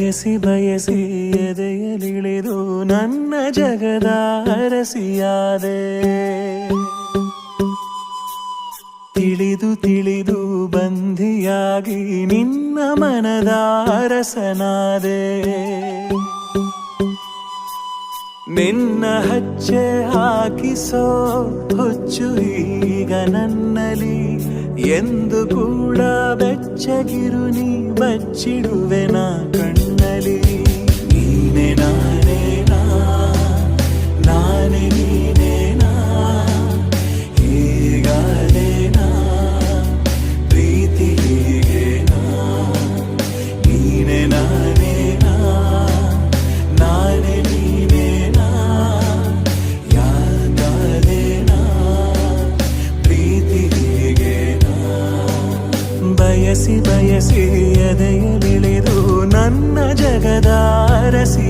ಬಯಸಿ ಬಯಸಿ ಎದೆಯಲಿಳಿದು ನನ್ನ ಜಗದ ಅರಸಿಯಾದೆ. ತಿಳಿದು ತಿಳಿದು ಬಂಧಿಯಾಗಿ ನಿನ್ನ ಮನದ ಅರಸನಾದೆ. ನಿನ್ನ ಹಚ್ಚೆ ಹಾಕಿಸೋ ಹುಚ್ಚು ಈಗ ನನ್ನಲ್ಲಿ ಎಂದು ಕೂಡ ಬೆಚ್ಚಗಿರು ನೀ ಬಚ್ಚಿಡುವೆನ ಕಣ್ಣಲ್ಲಿ. ನೀನೆ ನಾನೇನಾ ನಾನೇ ನೀನೇನಾ ಹೀಗಾದೇನಾ ಪ್ರೀತಿ ಹೀಗೇನಾ. ನೀನೆ ನಾನೇನಾ ನಾನೇ ನೀನೇನಾ ಯಾಕಾದೇನಾ ಪ್ರೀತಿ ಹೀಗೇನಾ. ಬಯಸಿ ಬಯಸಿ ಎದೆಯಲಿಳಿದು ನನ್ನ ಜಗದ ಅರಸಿ